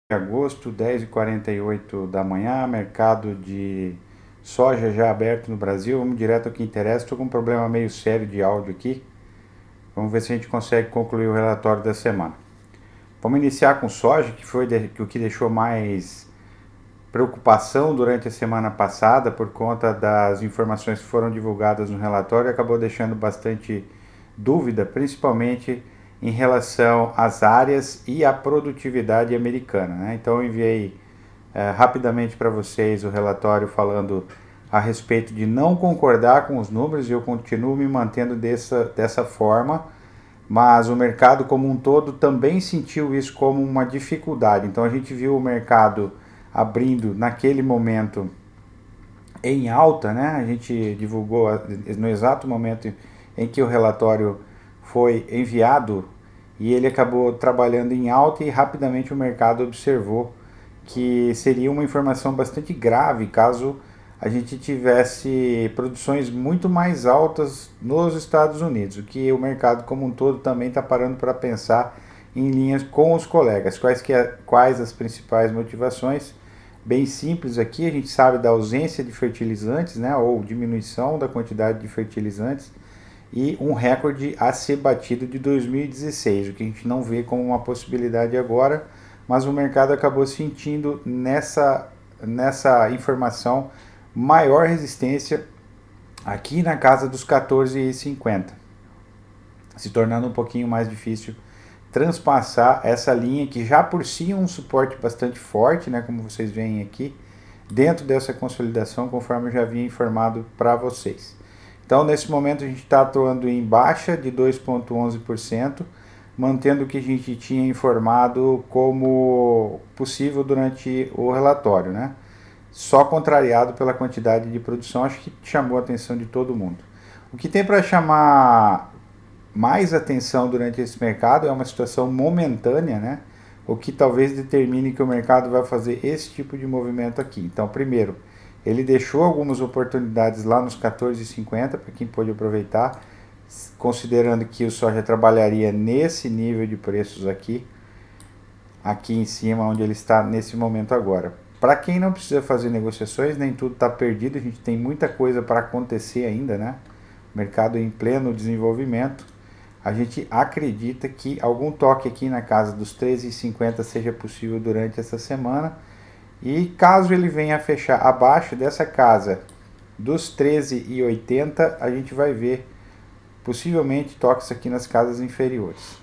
De agosto, 10h48 da manhã, mercado de soja já aberto no Brasil. Vamos direto ao que interessa. Estou com um problema meio sério de áudio aqui. Vamos ver se a gente consegue concluir o relatório da semana. Vamos iniciar com soja, que foi o que deixou mais preocupação durante a semana passada por conta das informações que foram divulgadas no relatório e acabou deixando bastante dúvida, principalmente em relação às áreas e à produtividade americana, né? Então eu enviei rapidamente para vocês o relatório falando a respeito de não concordar com os números e eu continuo me mantendo dessa forma, mas o mercado como um todo também sentiu isso como uma dificuldade. Então a gente viu o mercado abrindo naquele momento em alta, né? A gente divulgou no exato momento em que o relatório foi enviado e ele acabou trabalhando em alta e rapidamente o mercado observou que seria uma informação bastante grave caso a gente tivesse produções muito mais altas nos Estados Unidos, o que o mercado como um todo também está parando para pensar em linhas com os colegas. Quais as principais motivações? Bem simples aqui, a gente sabe da ausência de fertilizantes, né, ou diminuição da quantidade de fertilizantes, e um recorde a ser batido de 2016, o que a gente não vê como uma possibilidade agora, mas o mercado acabou sentindo nessa informação maior resistência aqui na casa dos 14,50, se tornando um pouquinho mais difícil transpassar essa linha que já por si é um suporte bastante forte, né, como vocês veem aqui, dentro dessa consolidação, conforme eu já havia informado para vocês. Então, nesse momento, a gente está atuando em baixa de 2,11%, mantendo o que a gente tinha informado como possível durante o relatório, né? Só contrariado pela quantidade de produção, acho que chamou a atenção de todo mundo. O que tem para chamar mais atenção durante esse mercado é uma situação momentânea, né? O que talvez determine que o mercado vai fazer esse tipo de movimento aqui. Então, primeiro, ele deixou algumas oportunidades lá nos 14,50 para quem pôde aproveitar, considerando que o soja trabalharia nesse nível de preços aqui em cima, onde ele está nesse momento agora. Para quem não precisa fazer negociações, nem tudo está perdido, a gente tem muita coisa para acontecer ainda, né? Mercado em pleno desenvolvimento. A gente acredita que algum toque aqui na casa dos 13,50 seja possível durante essa semana. E caso ele venha a fechar abaixo dessa casa dos 13,80, a gente vai ver possivelmente toques aqui nas casas inferiores.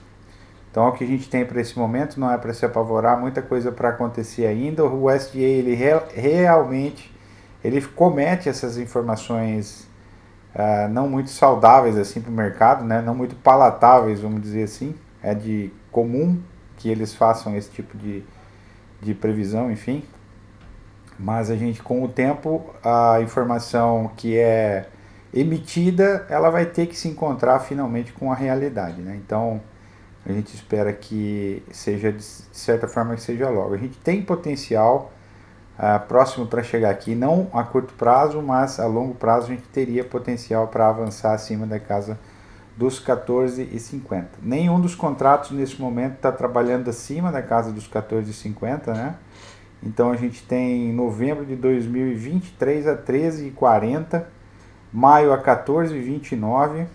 Então, o que a gente tem para esse momento não é para se apavorar, muita coisa para acontecer ainda. O USDA ele realmente ele comete essas informações não muito saudáveis assim para o mercado, né? Não muito palatáveis, vamos dizer assim. É de comum que eles façam esse tipo de previsão, enfim. Mas a gente, com o tempo, a informação que é emitida, ela vai ter que se encontrar finalmente com a realidade, né? Então, a gente espera que seja, de certa forma, que seja logo. A gente tem potencial próximo para chegar aqui, não a curto prazo, mas a longo prazo a gente teria potencial para avançar acima da casa dos 14,50. Nenhum dos contratos nesse momento está trabalhando acima da casa dos 14,50, né? Então a gente tem novembro de 2023 a 13,40, maio a 14,29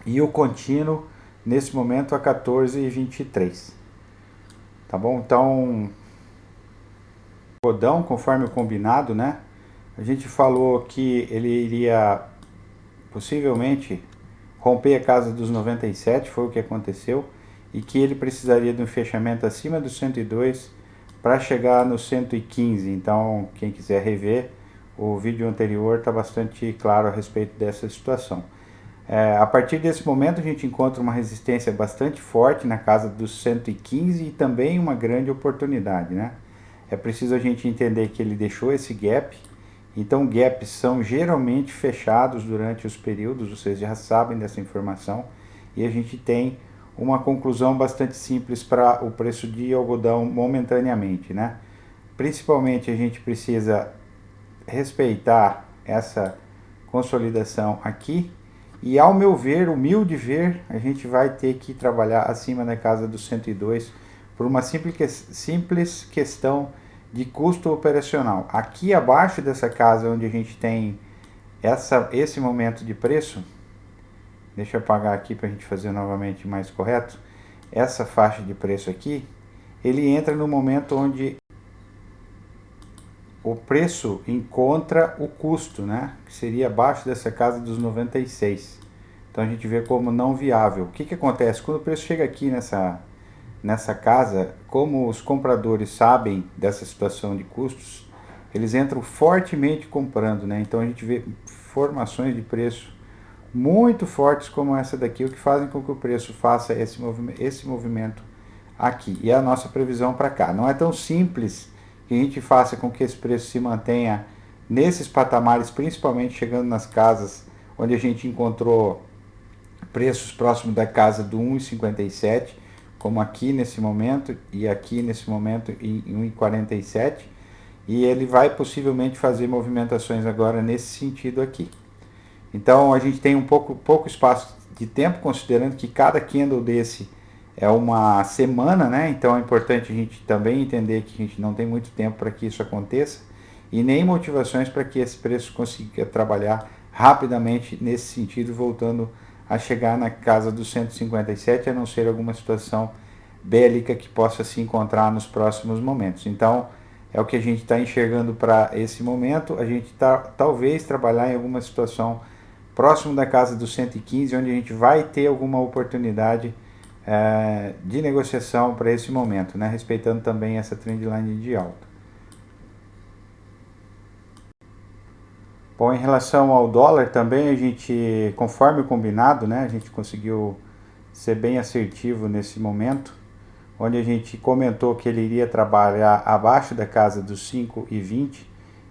e o contínuo nesse momento a 14,23. Tá bom? Então, rodão, conforme o combinado, né? A gente falou que ele iria possivelmente romper a casa dos 97, foi o que aconteceu, e que ele precisaria de um fechamento acima dos 102 para chegar no 115. Então, quem quiser rever, o vídeo anterior está bastante claro a respeito dessa situação. A partir desse momento, a gente encontra uma resistência bastante forte na casa dos 115 e também uma grande oportunidade, né? É preciso a gente entender que ele deixou esse gap. Então, gaps são geralmente fechados durante os períodos, vocês já sabem dessa informação, e a gente tem uma conclusão bastante simples para o preço de algodão momentaneamente, né? Principalmente a gente precisa respeitar essa consolidação aqui e, ao meu ver, humilde ver, a gente vai ter que trabalhar acima da casa dos 102 por uma simples questão de custo operacional. Aqui abaixo dessa casa onde a gente tem esse momento de preço, deixa eu apagar aqui para a gente fazer novamente mais correto, essa faixa de preço aqui, ele entra no momento onde o preço encontra o custo, né? Que seria abaixo dessa casa dos 96. Então a gente vê como não viável. O que que acontece? Quando o preço chega aqui nessa casa, como os compradores sabem dessa situação de custos, eles entram fortemente comprando, né? Então a gente vê formações de preço muito fortes como essa daqui, o que fazem com que o preço faça esse movimento aqui. E a nossa previsão para cá. Não é tão simples que a gente faça com que esse preço se mantenha nesses patamares, principalmente chegando nas casas onde a gente encontrou preços próximos da casa do 1,57, como aqui nesse momento e aqui nesse momento em 1,47, e ele vai possivelmente fazer movimentações agora nesse sentido aqui. Então a gente tem um pouco espaço de tempo, considerando que cada candle desse é uma semana, né? Então é importante a gente também entender que a gente não tem muito tempo para que isso aconteça e nem motivações para que esse preço consiga trabalhar rapidamente nesse sentido, voltando a chegar na casa dos 157, a não ser alguma situação bélica que possa se encontrar nos próximos momentos. Então é o que a gente está enxergando para esse momento. A gente talvez trabalhar em alguma situação próximo da casa dos 115, onde a gente vai ter alguma oportunidade de negociação para esse momento, né? Respeitando também essa trendline de alta. Bom, em relação ao dólar também, a gente, conforme o combinado, né, a gente conseguiu ser bem assertivo nesse momento, onde a gente comentou que ele iria trabalhar abaixo da casa dos 5,20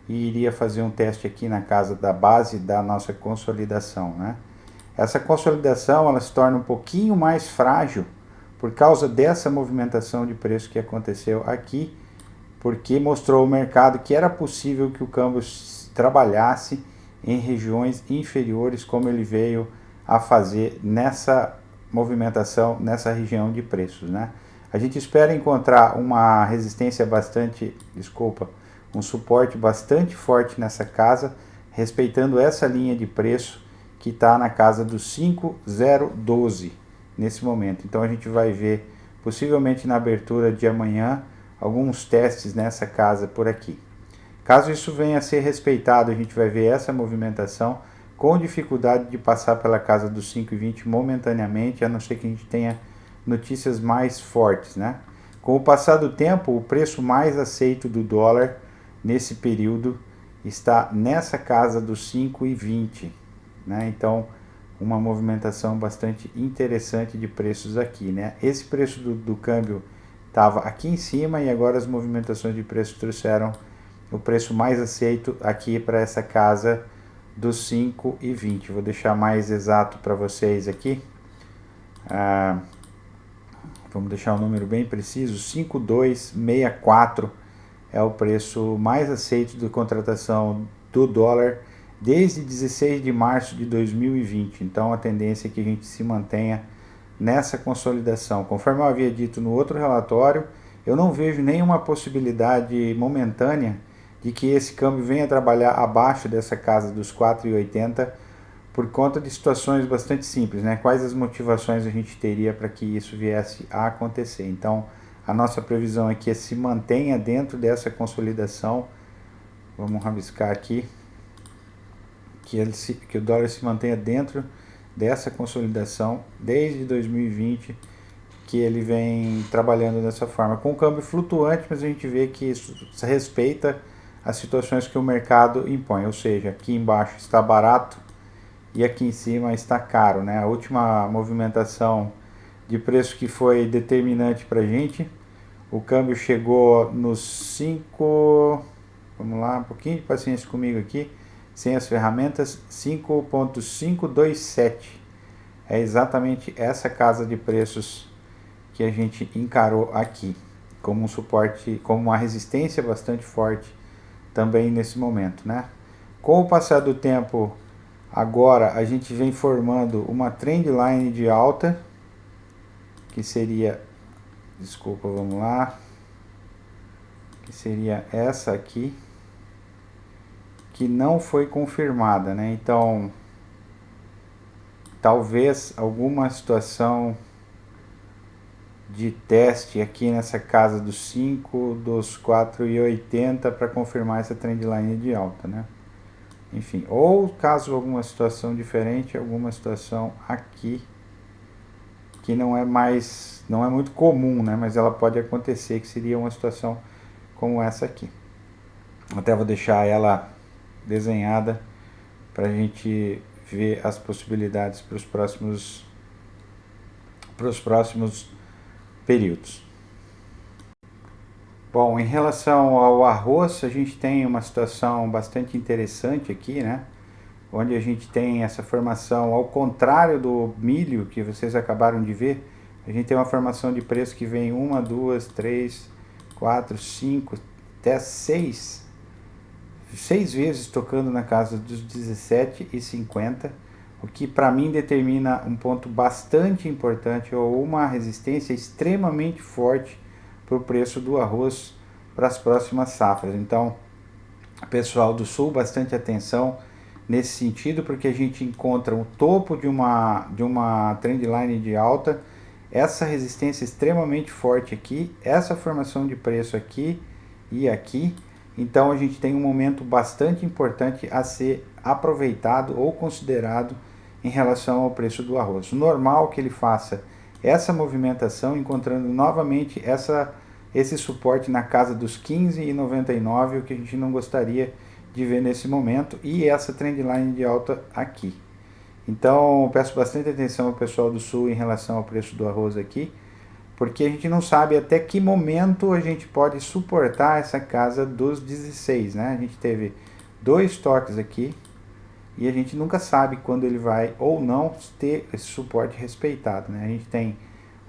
e iria fazer um teste aqui na casa da base da nossa consolidação, né? Essa consolidação ela se torna um pouquinho mais frágil por causa dessa movimentação de preço que aconteceu aqui, porque mostrou ao mercado que era possível que o câmbio trabalhasse em regiões inferiores, como ele veio a fazer nessa movimentação, nessa região de preços, né? A gente espera encontrar uma resistência um suporte bastante forte nessa casa, respeitando essa linha de preço que está na casa dos 5,012 nesse momento. Então a gente vai ver, possivelmente na abertura de amanhã, alguns testes nessa casa por aqui. Caso isso venha a ser respeitado, a gente vai ver essa movimentação com dificuldade de passar pela casa dos 5,20 momentaneamente, a não ser que a gente tenha notícias mais fortes, né? Com o passar do tempo, o preço mais aceito do dólar nesse período está nessa casa dos 5,20, né? Então, uma movimentação bastante interessante de preços aqui, né? Esse preço do câmbio estava aqui em cima e agora as movimentações de preço trouxeram o preço mais aceito aqui para essa casa dos 5,20. Vou deixar mais exato para vocês aqui. Vamos deixar um número bem preciso, 5,264 é o preço mais aceito de contratação do dólar desde 16 de março de 2020. Então a tendência é que a gente se mantenha nessa consolidação. Conforme eu havia dito no outro relatório, eu não vejo nenhuma possibilidade momentânea de que esse câmbio venha trabalhar abaixo dessa casa dos 4,80 por conta de situações bastante simples, né? Quais as motivações a gente teria para que isso viesse a acontecer? Então, a nossa previsão é que se mantenha dentro dessa consolidação. Vamos rabiscar aqui. Que o dólar se mantenha dentro dessa consolidação desde 2020, que ele vem trabalhando dessa forma. Com o câmbio flutuante, mas a gente vê que isso respeita as situações que o mercado impõe. Ou seja, aqui embaixo está barato e aqui em cima está caro, né? A última movimentação de preço que foi determinante para a gente, o câmbio chegou nos 5, vamos lá, um pouquinho de paciência comigo aqui, sem as ferramentas, 5,527. É exatamente essa casa de preços que a gente encarou aqui, como um suporte, como uma resistência bastante forte também nesse momento, né? Com o passar do tempo, agora a gente vem formando uma trendline de alta, que seria desculpa, vamos lá, que seria essa aqui, que não foi confirmada, né? Então, talvez alguma situação de teste aqui nessa casa dos 5, dos 4,80 para confirmar essa trendline de alta, né? Enfim, ou caso alguma situação diferente, alguma situação aqui que não é muito comum, né? Mas ela pode acontecer, que seria uma situação como essa aqui. Até vou deixar ela desenhada para a gente ver as possibilidades para os próximos períodos. Bom, em relação ao arroz, a gente tem uma situação bastante interessante aqui, né? Onde a gente tem essa formação, ao contrário do milho que vocês acabaram de ver, a gente tem uma formação de preço que vem 1, 2, 3, 4, 5, até 6 vezes tocando na casa dos 17,50, o que para mim determina um ponto bastante importante ou uma resistência extremamente forte para o preço do arroz para as próximas safras. Então, pessoal do Sul, bastante atenção nesse sentido, porque a gente encontra o topo de uma trendline de alta, essa resistência extremamente forte aqui, essa formação de preço aqui e aqui. Então a gente tem um momento bastante importante a ser aproveitado ou considerado em relação ao preço do arroz. Normal que ele faça essa movimentação, encontrando novamente esse suporte na casa dos 15,99, o que a gente não gostaria de ver nesse momento, e essa trendline de alta aqui. Então peço bastante atenção ao pessoal do Sul em relação ao preço do arroz aqui, porque a gente não sabe até que momento a gente pode suportar essa casa dos 16, né? A gente teve 2 toques aqui e a gente nunca sabe quando ele vai ou não ter esse suporte respeitado, né? A gente tem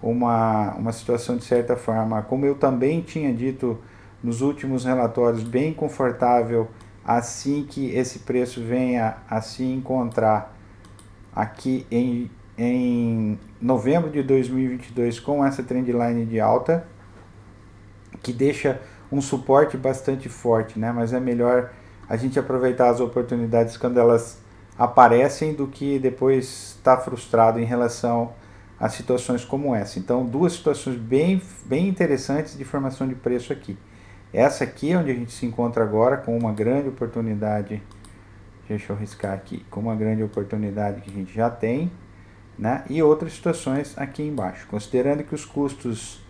uma situação de certa forma, como eu também tinha dito nos últimos relatórios, bem confortável assim que esse preço venha a se encontrar aqui em novembro de 2022 com essa trendline de alta, que deixa um suporte bastante forte, né? Mas é melhor a gente aproveitar as oportunidades quando elas aparecem do que depois estar frustrado em relação a situações como essa. Então, duas situações bem interessantes de formação de preço aqui. Essa aqui é onde a gente se encontra agora com uma grande oportunidade, deixa eu riscar aqui, com uma grande oportunidade que a gente já tem, né? E outras situações aqui embaixo. Considerando que os custos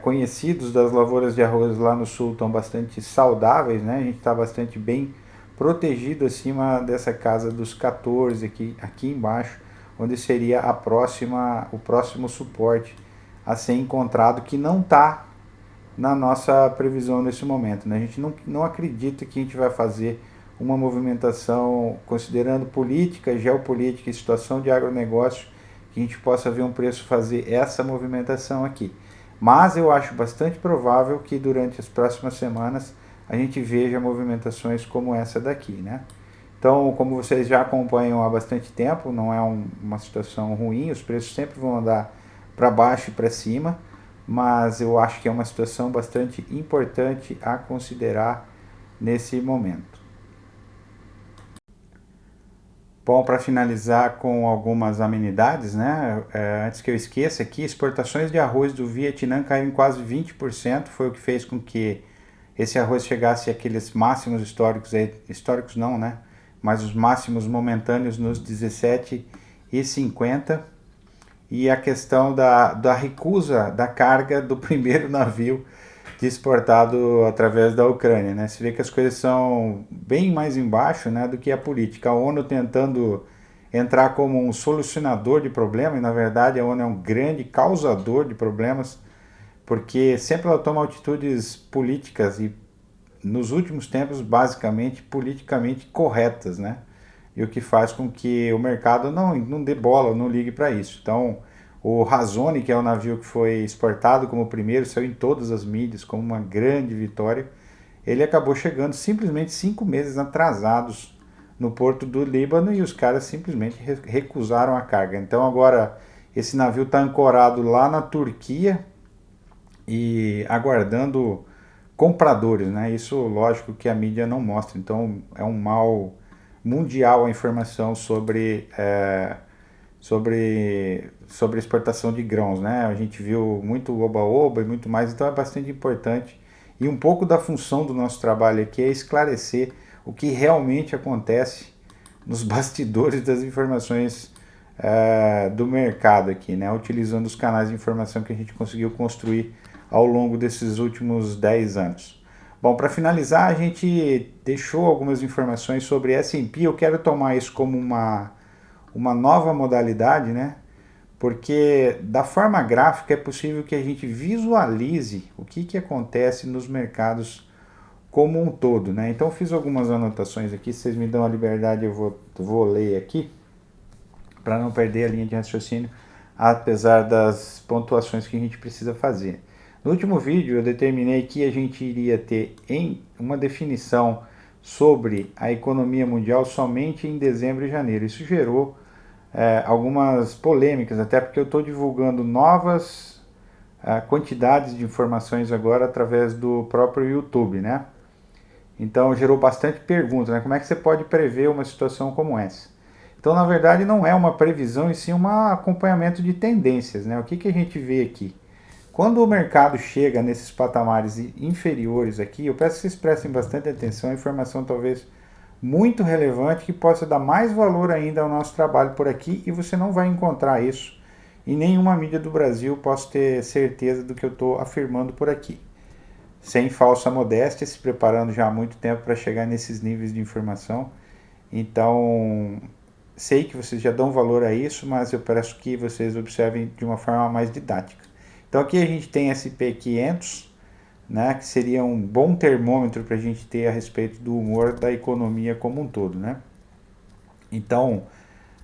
conhecidos das lavouras de arroz lá no sul estão bastante saudáveis, né? A gente está bastante bem protegido acima dessa casa dos 14 aqui embaixo, onde seria o próximo suporte a ser encontrado, que não está na nossa previsão nesse momento, né? A gente não acredita que a gente vai fazer uma movimentação, considerando política, geopolítica e situação de agronegócio, que a gente possa ver um preço fazer essa movimentação aqui. Mas eu acho bastante provável que durante as próximas semanas a gente veja movimentações como essa daqui, né? Então, como vocês já acompanham há bastante tempo, não é uma situação ruim, os preços sempre vão andar para baixo e para cima, mas eu acho que é uma situação bastante importante a considerar nesse momento. Bom, para finalizar com algumas amenidades, né? Antes que eu esqueça aqui, exportações de arroz do Vietnã caíram em quase 20%, foi o que fez com que esse arroz chegasse àqueles máximos históricos, históricos não, né? Mas os máximos momentâneos nos 17,50. E a questão da recusa da carga do primeiro navio exportado através da Ucrânia, né? Se vê que as coisas são bem mais embaixo, né, do que a política. A ONU tentando entrar como um solucionador de problemas, e na verdade a ONU é um grande causador de problemas, porque sempre ela toma atitudes políticas e nos últimos tempos basicamente politicamente corretas, né? E o que faz com que o mercado não dê bola, não ligue para isso. Então, o Razone, que é o navio que foi exportado como o primeiro, saiu em todas as mídias como uma grande vitória, ele acabou chegando simplesmente 5 meses atrasados no porto do Líbano e os caras simplesmente recusaram a carga. Então agora esse navio está ancorado lá na Turquia e aguardando compradores, né? Isso, lógico, que a mídia não mostra. Então, é um mal mundial a informação sobre exportação de grãos, né? A gente viu muito oba-oba e muito mais, então é bastante importante. E um pouco da função do nosso trabalho aqui é esclarecer o que realmente acontece nos bastidores das informações do mercado aqui, né? Utilizando os canais de informação que a gente conseguiu construir ao longo desses últimos 10 anos. Bom, para finalizar, a gente deixou algumas informações sobre S&P. Eu quero tomar isso como uma nova modalidade, né? Porque da forma gráfica é possível que a gente visualize o que acontece nos mercados como um todo, né? Então fiz algumas anotações aqui, se vocês me dão a liberdade eu vou ler aqui, para não perder a linha de raciocínio, apesar das pontuações que a gente precisa fazer. No último vídeo eu determinei que a gente iria ter uma definição sobre a economia mundial somente em dezembro e janeiro. Isso gerou algumas polêmicas, até porque eu estou divulgando novas quantidades de informações agora através do próprio YouTube, né? Então gerou bastante perguntas, né? Como é que você pode prever uma situação como essa? Então, na verdade, não é uma previsão, e sim um acompanhamento de tendências, né? O que a gente vê aqui? Quando o mercado chega nesses patamares inferiores aqui, eu peço que vocês prestem bastante atenção, informação talvez muito relevante que possa dar mais valor ainda ao nosso trabalho por aqui, e você não vai encontrar isso em nenhuma mídia do Brasil, posso ter certeza do que eu estou afirmando por aqui. Sem falsa modéstia, se preparando já há muito tempo para chegar nesses níveis de informação. Então, sei que vocês já dão valor a isso, mas eu peço que vocês observem de uma forma mais didática. Então aqui a gente tem SP500, né, que seria um bom termômetro para a gente ter a respeito do humor da economia como um todo, né? Então,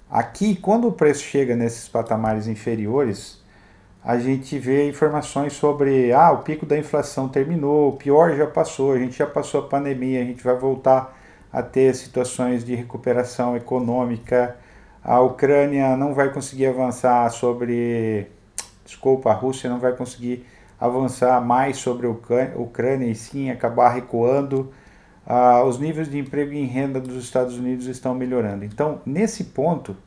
aqui, quando o preço chega nesses patamares inferiores, a gente vê informações sobre o pico da inflação terminou, o pior já passou, a gente já passou a pandemia, a gente vai voltar a ter situações de recuperação econômica, a Ucrânia não vai conseguir avançar a Rússia não vai conseguir avançar mais sobre a Ucrânia e sim acabar recuando. Os níveis de emprego e renda dos Estados Unidos estão melhorando. Então, nesse ponto,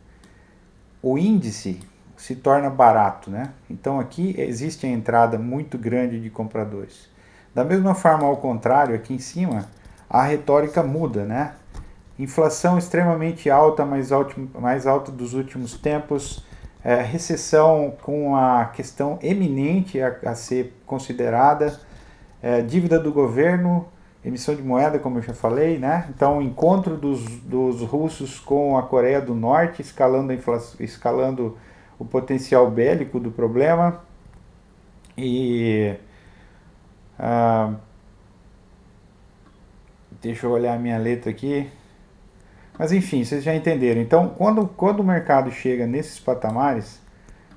o índice se torna barato, né? Então aqui existe a entrada muito grande de compradores. Da mesma forma, ao contrário, aqui em cima, a retórica muda, né? Inflação extremamente alta, mais alta dos últimos tempos, recessão com a questão eminente a ser considerada, dívida do governo, emissão de moeda, como eu já falei, né? Então, o encontro dos russos com a Coreia do Norte, escalando o potencial bélico do problema. E deixa eu olhar a minha letra aqui. Mas enfim, vocês já entenderam. Então, quando o mercado chega nesses patamares,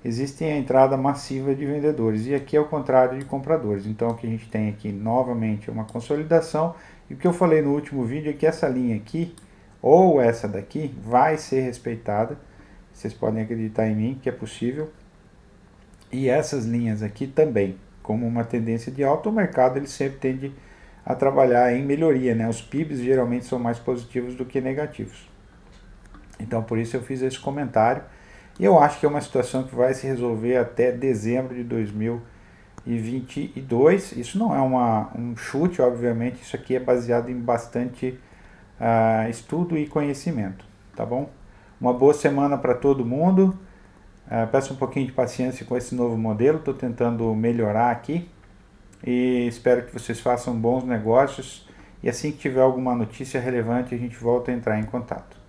existe a entrada massiva de vendedores. E aqui é o contrário de compradores. Então, o que a gente tem aqui novamente é uma consolidação. E o que eu falei no último vídeo é que essa linha aqui, ou essa daqui, vai ser respeitada. Vocês podem acreditar em mim que é possível. E essas linhas aqui também, como uma tendência de alta, o mercado ele sempre tende a trabalhar em melhoria, né? Os PIBs geralmente são mais positivos do que negativos. Então, por isso eu fiz esse comentário. E eu acho que é uma situação que vai se resolver até dezembro de 2022. Isso não é um chute, obviamente. Isso aqui é baseado em bastante estudo e conhecimento, tá bom? Uma boa semana para todo mundo. Peço um pouquinho de paciência com esse novo modelo. Estou tentando melhorar aqui. E espero que vocês façam bons negócios. E assim que tiver alguma notícia relevante, a gente volta a entrar em contato.